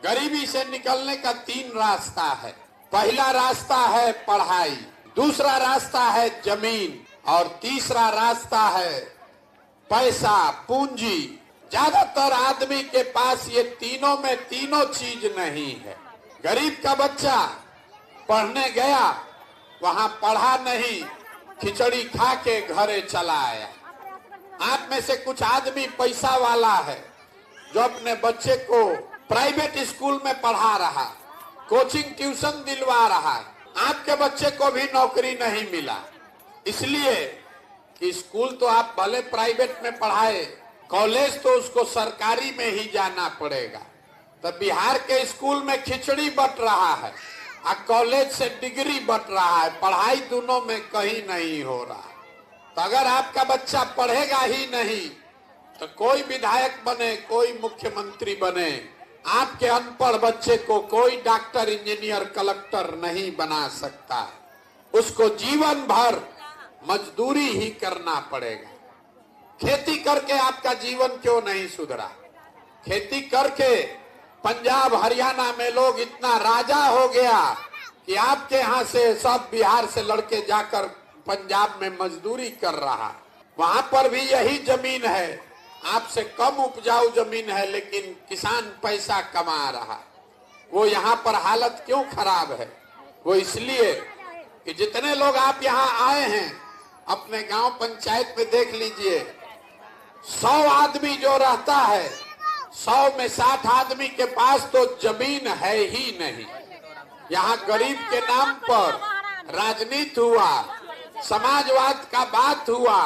गरीबी से निकलने का 3 रास्ता है। पहला रास्ता है पढ़ाई, दूसरा रास्ता है जमीन और तीसरा रास्ता है पैसा, पूंजी। ज्यादातर आदमी के पास ये तीनों में तीनों चीज नहीं है। गरीब का बच्चा पढ़ने गया, वहां पढ़ा नहीं, खिचड़ी खा के घरे चला आया। आप में से कुछ आदमी पैसा वाला है जो अपने बच्चे को प्राइवेट स्कूल में पढ़ा रहा, कोचिंग ट्यूशन दिलवा रहा है। आपके बच्चे को भी नौकरी नहीं मिला, इसलिए कि स्कूल तो आप भले प्राइवेट में पढ़ाए, कॉलेज तो उसको सरकारी में ही जाना पड़ेगा। तो बिहार के स्कूल में खिचड़ी बट रहा है और कॉलेज से डिग्री बट रहा है, पढ़ाई दोनों में कहीं नहीं हो रहा। तो अगर आपका बच्चा पढ़ेगा ही नहीं तो कोई विधायक बने, कोई मुख्यमंत्री बने, आपके अनपढ़ बच्चे को कोई डॉक्टर, इंजीनियर, कलेक्टर नहीं बना सकता। उसको जीवन भर मजदूरी ही करना पड़ेगा। खेती करके आपका जीवन क्यों नहीं सुधरा? खेती करके पंजाब हरियाणा में लोग इतना राजा हो गया कि आपके यहाँ से सब बिहार से लड़के जाकर पंजाब में मजदूरी कर रहा। वहां पर भी यही जमीन है, आपसे कम उपजाऊ जमीन है, लेकिन किसान पैसा कमा रहा। वो यहाँ पर हालत क्यों खराब है? वो इसलिए कि जितने लोग आप यहाँ आए हैं, अपने गांव पंचायत में देख लीजिए, 100 आदमी जो रहता है, 100 में 60 आदमी के पास तो जमीन है ही नहीं। यहाँ गरीब के नाम पर राजनीति हुआ, समाजवाद का बात हुआ,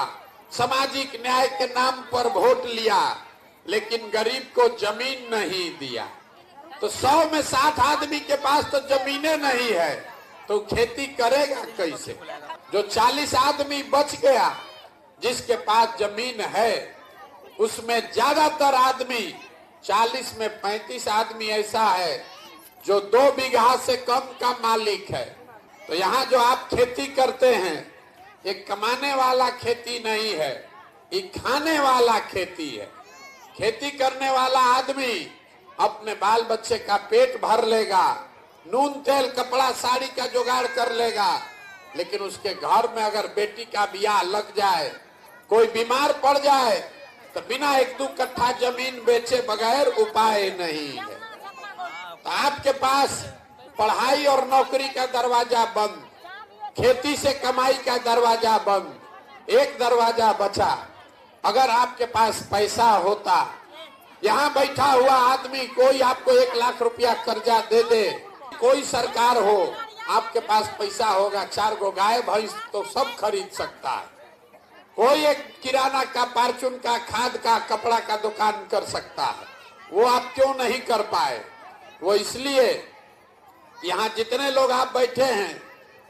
सामाजिक न्याय के नाम पर वोट लिया, लेकिन गरीब को जमीन नहीं दिया। तो 100 में 60 आदमी के पास तो जमीनें नहीं है, तो खेती करेगा कैसे? जो 40 आदमी बच गया जिसके पास जमीन है, उसमें ज्यादातर आदमी, 40 में 35 आदमी ऐसा है जो 2 बीघा से कम का मालिक है। तो यहाँ जो आप खेती करते हैं, ये कमाने वाला खेती नहीं है, ये खाने वाला खेती है। खेती करने वाला आदमी अपने बाल बच्चे का पेट भर लेगा, नून तेल कपड़ा साड़ी का जुगाड़ कर लेगा, लेकिन उसके घर में अगर बेटी का ब्याह लग जाए, कोई बीमार पड़ जाए, तो बिना 1-2 कट्ठा जमीन बेचे बगैर उपाय नहीं है। तो आपके पास पढ़ाई और नौकरी का दरवाजा बंद, खेती से कमाई का दरवाजा बंद, एक दरवाजा बचा। अगर आपके पास पैसा होता, यहाँ बैठा हुआ आदमी कोई आपको 1 लाख रुपया कर्जा दे दे, कोई सरकार हो, आपके पास पैसा होगा, 4 गो गाय भैंस तो सब खरीद सकता है। कोई एक किराना का, फार्चून का, खाद का, कपड़ा का दुकान कर सकता है। वो आप क्यों नहीं कर पाए? वो इसलिए यहाँ जितने लोग आप बैठे हैं,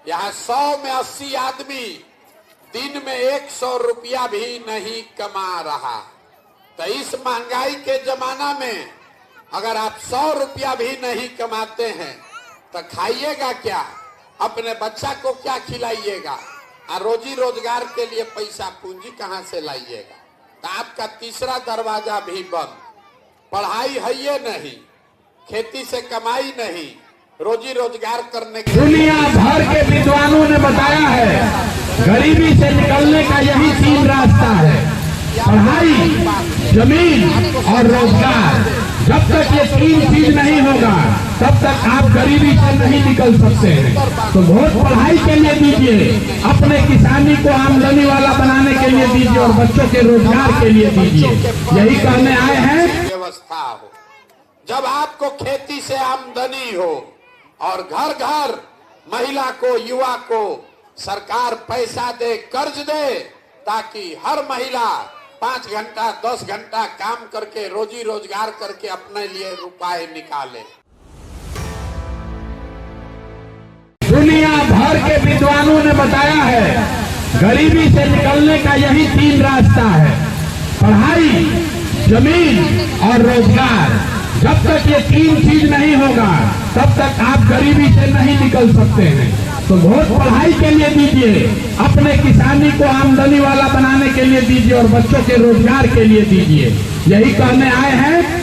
यहाँ 100 में 80 आदमी दिन में 100 रुपया भी नहीं कमा रहा। तो इस महंगाई के जमाना में अगर आप 100 रुपया भी नहीं कमाते हैं तो खाइएगा क्या? अपने बच्चा को क्या खिलाइएगा? और रोजी रोजगार के लिए पैसा पूंजी कहाँ से लाइएगा? तो आपका तीसरा दरवाजा भी बंद। पढ़ाई है ये नहीं, खेती से कमाई नहीं, रोजी रोजगार करने के दुनिया भर के विद्वानों ने बताया है, गरीबी से निकलने का यही 3 रास्ता है, पढ़ाई, जमीन और रोजगार। जब तक ये 3 चीज नहीं होगा, तब तक आप गरीबी से नहीं निकल सकते हैं। तो वोट पढ़ाई के लिए दीजिए, अपने किसानी को आमदनी वाला बनाने के लिए दीजिए और बच्चों के रोजगार के लिए दीजिए। यही कहने आए हैं। व्यवस्था हो, जब आपको खेती से आमदनी हो और घर घर महिला को, युवा को सरकार पैसा दे, कर्ज दे, ताकि हर महिला 5 घंटा 10 घंटा काम करके रोजी रोजगार करके अपने लिए रुपए निकाले। दुनिया भर के विद्वानों ने बताया है, गरीबी से निकलने का यही 3 रास्ता है, पढ़ाई, जमीन और रोजगार। जब तक ये 3 चीज नहीं होगा, तब तक आप गरीबी से नहीं निकल सकते हैं। तो वोट पढ़ाई के लिए दीजिए, अपने किसानी को आमदनी वाला बनाने के लिए दीजिए और बच्चों के रोजगार के लिए दीजिए। यही कहने आए हैं।